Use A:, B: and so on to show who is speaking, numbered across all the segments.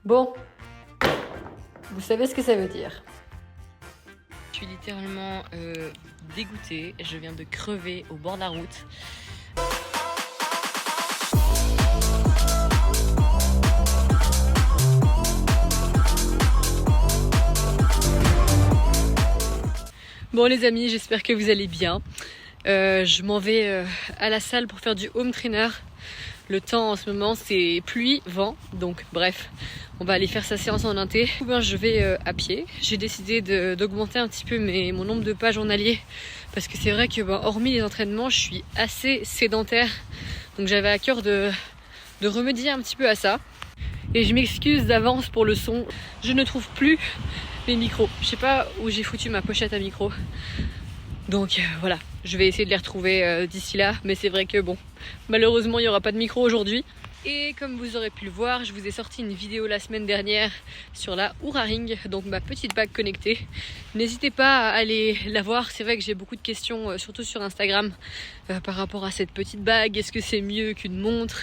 A: Bon, vous savez ce que ça veut dire.
B: Je suis littéralement dégoûtée, je viens de crever au bord de la route. Bon les amis, j'espère que vous allez bien. Je m'en vais à la salle pour faire du home trainer. Le temps en ce moment c'est pluie, vent, donc bref, on va aller faire sa séance en inté. Je vais à pied. J'ai décidé d'augmenter un petit peu mon nombre de pas journaliers parce que c'est vrai que hormis les entraînements, je suis assez sédentaire. Donc j'avais à cœur de remédier un petit peu à ça. Et je m'excuse d'avance pour le son. Je ne trouve plus mes micros. Je sais pas où j'ai foutu ma pochette à micro. Donc voilà, je vais essayer de les retrouver d'ici là. Mais c'est vrai que bon, malheureusement il n'y aura pas de micro aujourd'hui. Et comme vous aurez pu le voir, je vous ai sorti une vidéo la semaine dernière sur la Oura Ring, donc ma petite bague connectée. N'hésitez pas à aller la voir, c'est vrai que j'ai beaucoup de questions, surtout sur Instagram, par rapport à cette petite bague. Est-ce que c'est mieux qu'une montre?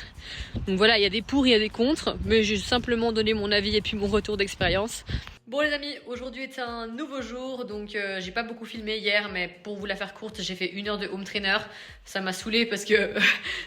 B: Donc voilà, il y a des pour, il y a des contre, mais j'ai simplement donné mon avis et puis mon retour d'expérience. Bon les amis, aujourd'hui est un nouveau jour, donc j'ai pas beaucoup filmé hier, mais pour vous la faire courte, j'ai fait 1 heure de home trainer. Ça m'a saoulé parce que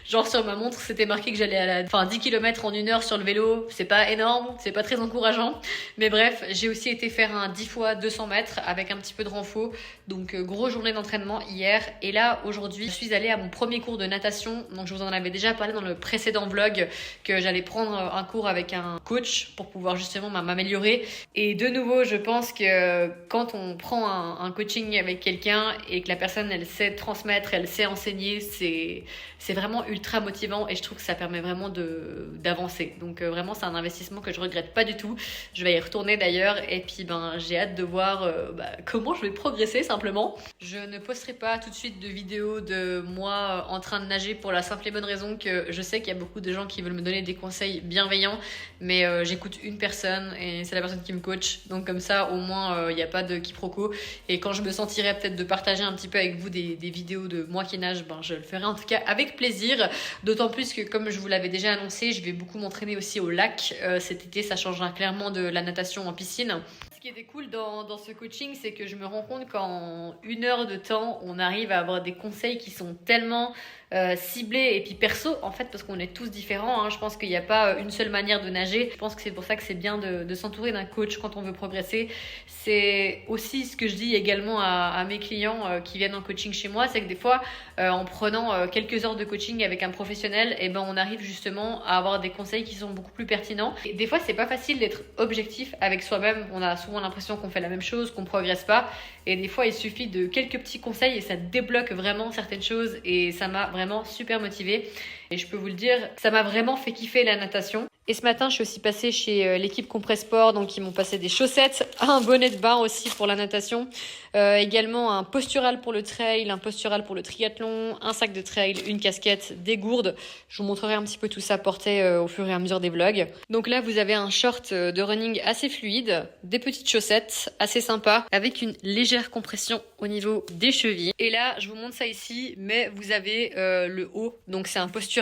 B: genre sur ma montre c'était marqué que j'allais à 10 km en 1 heure sur le vélo. C'est pas énorme, c'est pas très encourageant, mais bref, j'ai aussi été faire un 10 fois 200 mètres avec un petit peu de renfort, donc grosse journée d'entraînement hier. Et là aujourd'hui je suis allée à mon premier cours de natation, donc je vous en avais déjà parlé dans le précédent vlog que j'allais prendre un cours avec un coach pour pouvoir justement m'améliorer. Et de nouveau, je pense que quand on prend un coaching avec quelqu'un et que la personne elle sait transmettre, elle sait enseigner, c'est vraiment ultra motivant et je trouve que ça permet vraiment d'avancer. Donc vraiment c'est un investissement que je regrette pas du tout. Je vais y retourner d'ailleurs et puis j'ai hâte de voir comment je vais progresser simplement. Je ne posterai pas tout de suite de vidéo de moi en train de nager pour la simple et bonne raison que je sais qu'il y a beaucoup de gens qui veulent me donner des conseils bienveillants, mais j'écoute une personne et c'est la personne qui me coach. Donc comme ça au moins il n'y a pas de quiproquo, et quand je me sentirai peut-être de partager un petit peu avec vous des vidéos de moi qui nage, je le ferai en tout cas avec plaisir, d'autant plus que comme je vous l'avais déjà annoncé, je vais beaucoup m'entraîner aussi au lac cet été. Ça changera clairement de la natation en piscine. Ce qui était cool dans ce coaching, c'est que je me rends compte qu'en 1 heure de temps on arrive à avoir des conseils qui sont tellement ciblés et puis perso en fait, parce qu'on est tous différents, hein. Je pense qu'il n'y a pas une seule manière de nager. Je pense que c'est pour ça que c'est bien de s'entourer d'un coach quand on veut progresser. C'est aussi ce que je dis également à mes clients qui viennent en coaching chez moi, c'est que des fois en prenant quelques heures de coaching avec un professionnel, on arrive justement à avoir des conseils qui sont beaucoup plus pertinents. Et des fois c'est pas facile d'être objectif avec soi-même, on a souvent l'impression qu'on fait la même chose, qu'on progresse pas, et des fois il suffit de quelques petits conseils et ça débloque vraiment certaines choses, et ça m'a vraiment super motivée. Et je peux vous le dire, ça m'a vraiment fait kiffer la natation. Et ce matin, je suis aussi passée chez l'équipe Compressport, donc ils m'ont passé des chaussettes, un bonnet de bain aussi pour la natation, également un postural pour le trail, un postural pour le triathlon, un sac de trail, une casquette, des gourdes. Je vous montrerai un petit peu tout ça porté au fur et à mesure des vlogs. Donc là, vous avez un short de running assez fluide, des petites chaussettes assez sympas, avec une légère compression au niveau des chevilles. Et là, je vous montre ça ici, mais vous avez le haut, donc c'est un postural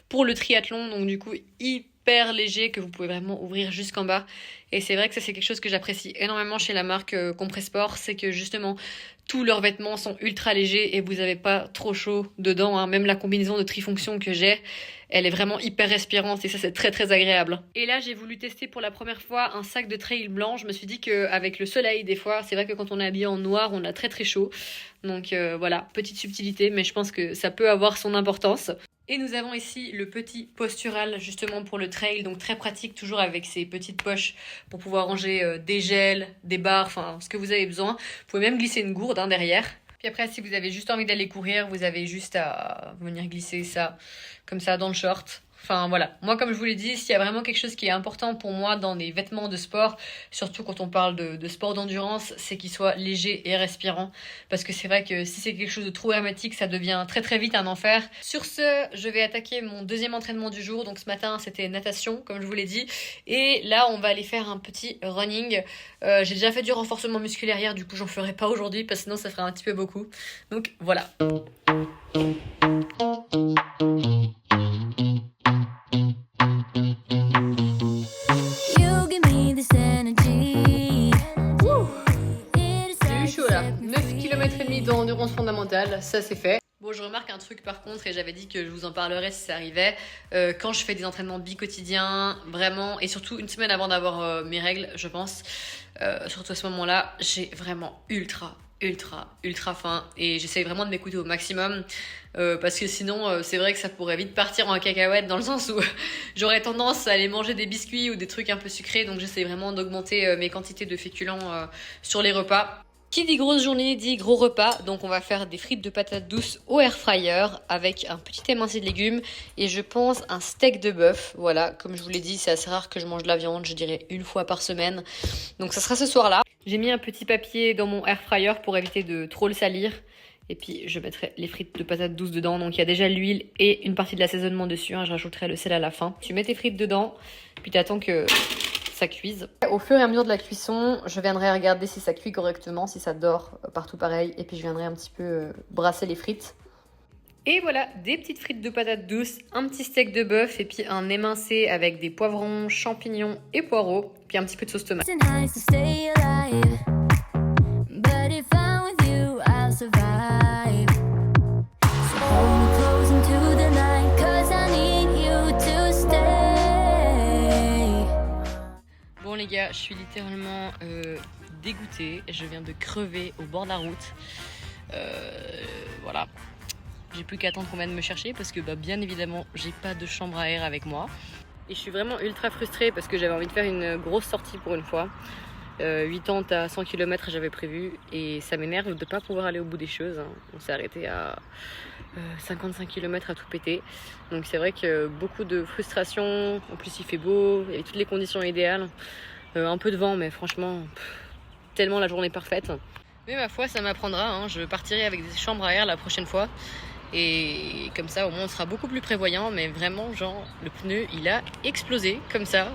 B: pour le triathlon, donc du coup hyper léger que vous pouvez vraiment ouvrir jusqu'en bas. Et c'est vrai que ça c'est quelque chose que j'apprécie énormément chez la marque Compressport, c'est que justement tous leurs vêtements sont ultra légers et vous n'avez pas trop chaud dedans, hein. Même la combinaison de trifonction que j'ai, elle est vraiment hyper respirante et ça c'est très très agréable. Et là j'ai voulu tester pour la première fois un sac de trail blanc. Je me suis dit qu'avec le soleil des fois, c'est vrai que quand on est habillé en noir on a très très chaud. Donc voilà, petite subtilité, mais je pense que ça peut avoir son importance. Et nous avons ici le petit postural justement pour le trail, donc très pratique, toujours avec ces petites poches pour pouvoir ranger des gels, des barres, enfin ce que vous avez besoin. Vous pouvez même glisser une gourde derrière. Puis après, si vous avez juste envie d'aller courir, vous avez juste à venir glisser ça comme ça dans le short. Enfin voilà, moi comme je vous l'ai dit, s'il y a vraiment quelque chose qui est important pour moi dans les vêtements de sport, surtout quand on parle de sport d'endurance, c'est qu'ils soient légers et respirants. Parce que c'est vrai que si c'est quelque chose de trop hermétique, ça devient très très vite un enfer. Sur ce, je vais attaquer mon deuxième entraînement du jour. Donc ce matin, c'était natation, comme je vous l'ai dit. Et là, on va aller faire un petit running. J'ai déjà fait du renforcement musculaire hier, du coup j'en ferai pas aujourd'hui parce que sinon ça ferait un petit peu beaucoup. Donc voilà.
C: You
B: salle, ça c'est fait. Bon, je remarque un truc par contre, et j'avais dit que je vous en parlerais si ça arrivait. Quand je fais des entraînements bi-quotidiens, vraiment, et surtout une semaine avant d'avoir mes règles, je pense, surtout à ce moment-là, j'ai vraiment ultra faim. Et j'essaye vraiment de m'écouter au maximum. Parce que sinon, c'est vrai que ça pourrait vite partir en cacahuète dans le sens où j'aurais tendance à aller manger des biscuits ou des trucs un peu sucrés. Donc j'essaye vraiment d'augmenter mes quantités de féculents sur les repas. Qui dit grosse journée dit gros repas, donc on va faire des frites de patates douces au air fryer avec un petit émincé de légumes et je pense un steak de bœuf. Voilà, comme je vous l'ai dit, c'est assez rare que je mange de la viande, je dirais une fois par semaine. Donc ça sera ce soir-là. J'ai mis un petit papier dans mon air fryer pour éviter de trop le salir. Et puis je mettrai les frites de patates douces dedans. Donc il y a déjà l'huile et une partie de l'assaisonnement dessus. Je rajouterai le sel à la fin. Tu mets tes frites dedans, puis tu attends que ça cuise. Au fur et à mesure de la cuisson, je viendrai regarder si ça cuit correctement, si ça dort partout pareil, et puis je viendrai un petit peu brasser les frites. Et voilà, des petites frites de patates douces, un petit steak de bœuf et puis un émincé avec des poivrons, champignons et poireaux, puis un petit peu de sauce tomate. Bon les gars, je suis littéralement dégoûtée. Je viens de crever au bord de la route. Voilà. J'ai plus qu'à attendre qu'on vienne me chercher parce que bien évidemment, j'ai pas de chambre à air avec moi. Et je suis vraiment ultra frustrée parce que j'avais envie de faire une grosse sortie pour une fois. 80 à 100 km j'avais prévu et ça m'énerve de ne pas pouvoir aller au bout des choses. On s'est arrêté à 55 km à tout péter. Donc c'est vrai que beaucoup de frustration. En plus il fait beau, il y avait toutes les conditions idéales. Un peu de vent mais franchement tellement la journée parfaite. Mais ma foi ça m'apprendra, je partirai avec des chambres à air la prochaine fois. Et comme ça au moins on sera beaucoup plus prévoyant. Mais vraiment genre le pneu il a explosé comme ça.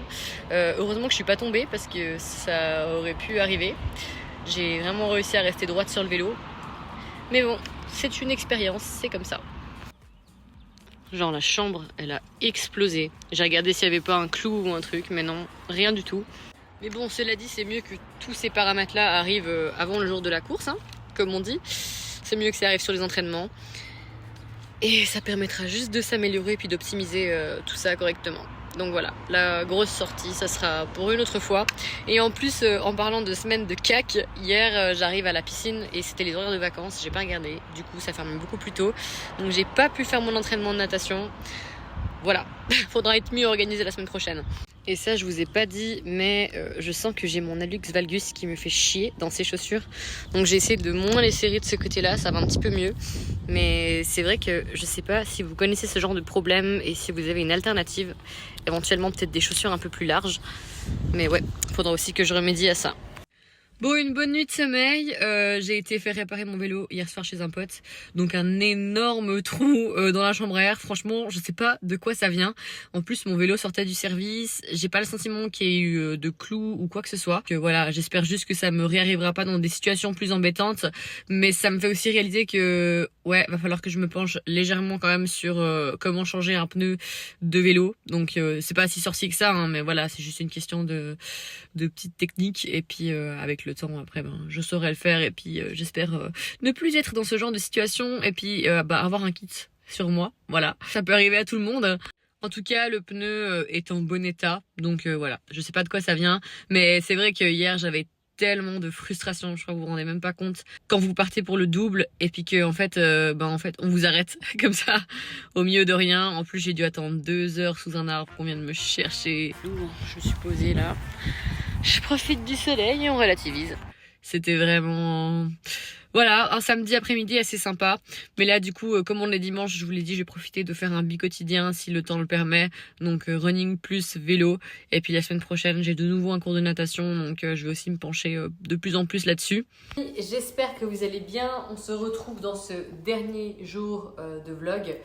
B: Heureusement que je suis pas tombée parce que ça aurait pu arriver. J'ai vraiment réussi à rester droite sur le vélo. Mais bon, c'est une expérience, c'est comme ça. Genre la chambre elle a explosé. J'ai regardé s'il n'y avait pas un clou ou un truc, mais non, rien du tout. Mais bon, cela dit, c'est mieux que tous ces paramètres là arrivent avant le jour de la course, comme on dit. C'est mieux que ça arrive sur les entraînements. Et ça permettra juste de s'améliorer puis d'optimiser tout ça correctement. Donc voilà, la grosse sortie, ça sera pour une autre fois. Et en plus, en parlant de semaine de cac, hier j'arrive à la piscine et c'était les horaires de vacances, j'ai pas regardé. Du coup, ça ferme beaucoup plus tôt. Donc j'ai pas pu faire mon entraînement de natation. Voilà, faudra être mieux organisé la semaine prochaine. Et ça, je vous ai pas dit, mais je sens que j'ai mon hallux valgus qui me fait chier dans ces chaussures. Donc j'ai essayé de moins les serrer de ce côté-là, ça va un petit peu mieux. Mais c'est vrai que je sais pas si vous connaissez ce genre de problème et si vous avez une alternative. Éventuellement peut-être des chaussures un peu plus larges. Mais ouais, faudra aussi que je remédie à ça. Bon, une bonne nuit de sommeil. J'ai été faire réparer mon vélo hier soir chez un pote. Donc un énorme trou dans la chambre à air. Franchement, je sais pas de quoi ça vient. En plus, mon vélo sortait du service. J'ai pas le sentiment qu'il y ait eu de clous ou quoi que ce soit. Que voilà, j'espère juste que ça me réarrivera pas dans des situations plus embêtantes. Mais ça me fait aussi réaliser que ouais, va falloir que je me penche légèrement quand même sur comment changer un pneu de vélo. Donc c'est pas si sorcier que ça, mais voilà, c'est juste une question de petites techniques. Et puis avec le temps après je saurai le faire et puis j'espère ne plus être dans ce genre de situation et puis avoir un kit sur moi, voilà, ça peut arriver à tout le monde. En tout cas le pneu est en bon état donc voilà, je sais pas de quoi ça vient mais c'est vrai que hier j'avais tellement de frustration, je crois que vous vous rendez même pas compte quand vous partez pour le double et puis que en fait on vous arrête comme ça au milieu de rien. En plus j'ai dû attendre 2 heures sous un arbre qu'on vient de me chercher. Je me suis posée là, je profite du soleil et on relativise. C'était vraiment voilà, un samedi après-midi assez sympa. Mais là du coup comme on est dimanche, je vous l'ai dit, je vais profiter de faire un bi-quotidien si le temps le permet. Donc running plus vélo. Et puis la semaine prochaine j'ai de nouveau un cours de natation. Donc je vais aussi me pencher de plus en plus là-dessus. J'espère que vous allez bien. On se retrouve dans ce dernier jour de vlog.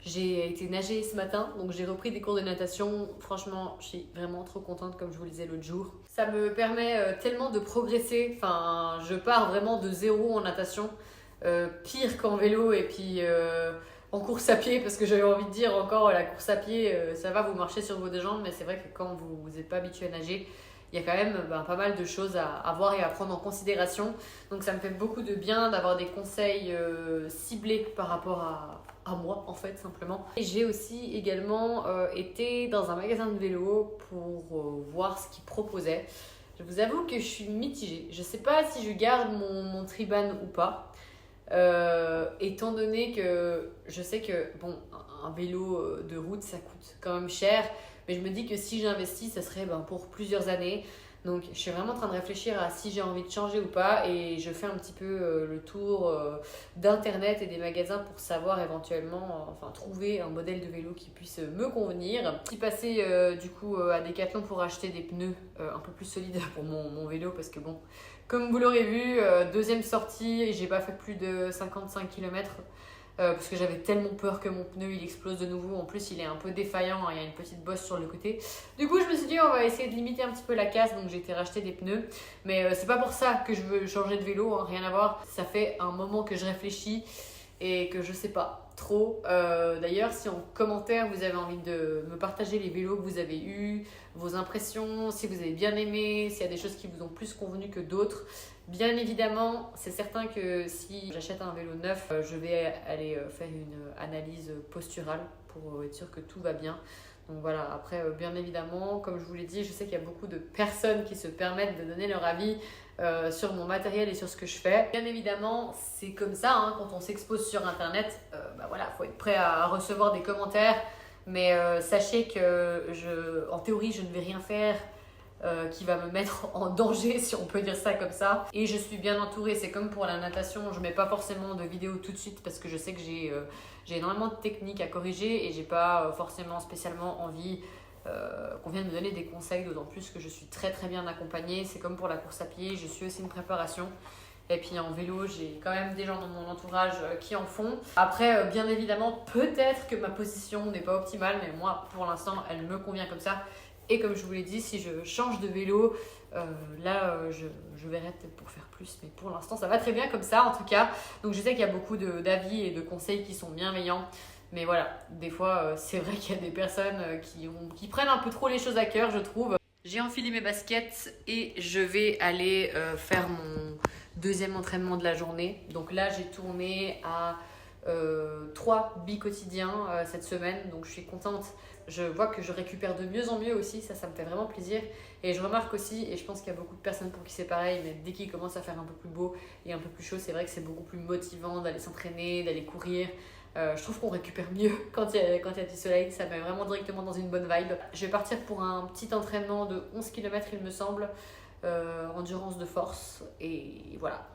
B: J'ai été nager ce matin, donc j'ai repris des cours de natation. Franchement, je suis vraiment trop contente, comme je vous le disais l'autre jour. Ça me permet tellement de progresser. Enfin, je pars vraiment de zéro en natation. Pire qu'en vélo et puis en course à pied, parce que j'avais envie de dire encore, la course à pied, ça va, vous marchez sur vos deux jambes, mais c'est vrai que quand vous n'êtes pas habitué à nager,
A: il y a quand même pas mal de choses à voir et à prendre en considération. Donc ça me fait beaucoup de bien d'avoir des conseils ciblés par rapport à moi en fait simplement. Et j'ai aussi également été dans un magasin de vélo pour voir ce qu'ils proposaient. Je vous avoue que je suis mitigée. Je sais pas si je garde mon Triban ou pas. Étant donné que je sais que bon, un vélo de route ça coûte quand même cher, mais je me dis que si j'investis ça serait pour plusieurs années. Donc je suis vraiment en train de réfléchir à si j'ai envie de changer ou pas, et je fais un petit peu le tour d'internet et des magasins pour savoir éventuellement trouver un modèle de vélo qui puisse me convenir. Je suis passée du coup à Decathlon pour acheter des pneus un peu plus solides pour mon vélo, parce que bon, comme vous l'aurez vu, deuxième sortie, j'ai pas fait plus de 55 km parce que j'avais tellement peur que mon pneu il explose de nouveau. En plus, il est un peu défaillant, hein, il y a une petite bosse sur le côté. Du coup, je me suis dit, on va essayer de limiter un petit peu la casse, donc j'ai été racheter des pneus. Mais c'est pas pour ça que je veux changer de vélo, hein, rien à voir. Ça fait un moment que je réfléchis et que je sais pas trop. D'ailleurs, si en commentaire vous avez envie de me partager les vélos que vous avez eus, vos impressions, si vous avez bien aimé, s'il y a des choses qui vous ont plus convenu que d'autres. Bien évidemment, c'est certain que si j'achète un vélo neuf, je vais aller faire une analyse posturale pour être sûr que tout va bien. Donc voilà, après bien évidemment, comme je vous l'ai dit, je sais qu'il y a beaucoup de personnes qui se permettent de donner leur avis sur mon matériel et sur ce que je fais. Bien évidemment, c'est comme ça, hein, quand on s'expose sur internet, voilà, faut être prêt à recevoir des commentaires, mais sachez que en théorie, je ne vais rien faire qui va me mettre en danger, si on peut dire ça comme ça. Et je suis bien entourée, c'est comme pour la natation, je mets pas forcément de vidéos tout de suite parce que je sais que j'ai énormément de techniques à corriger et j'ai pas forcément spécialement envie qu'on vienne me donner des conseils, d'autant plus que je suis très très bien accompagnée. C'est comme pour la course à pied, je suis aussi une préparation. Et puis en vélo, j'ai quand même des gens dans mon entourage qui en font. Après, bien évidemment, peut-être que ma position n'est pas optimale, mais moi, pour l'instant, elle me convient comme ça. Et comme je vous l'ai dit, si je change de vélo, je verrai peut-être pour faire plus. Mais pour l'instant, ça va très bien comme ça, en tout cas. Donc je sais qu'il y a beaucoup d'avis et de conseils qui sont bienveillants. Mais voilà, des fois, c'est vrai qu'il y a des personnes qui prennent un peu trop les choses à cœur, je trouve. J'ai enfilé mes baskets et je vais aller faire mon deuxième entraînement de la journée. Donc là, j'ai tourné à 3 bi-quotidiens cette semaine. Donc je suis contente. Je vois que je récupère de mieux en mieux aussi, ça me fait vraiment plaisir. Et je remarque aussi, et je pense qu'il y a beaucoup de personnes pour qui c'est pareil, mais dès qu'il commence à faire un peu plus beau et un peu plus chaud, c'est vrai que c'est beaucoup plus motivant d'aller s'entraîner, d'aller courir. Je trouve qu'on récupère mieux quand il y a du soleil, ça met vraiment directement dans une bonne vibe. Je vais partir pour un petit entraînement de 11 km il me semble, endurance de force, et voilà.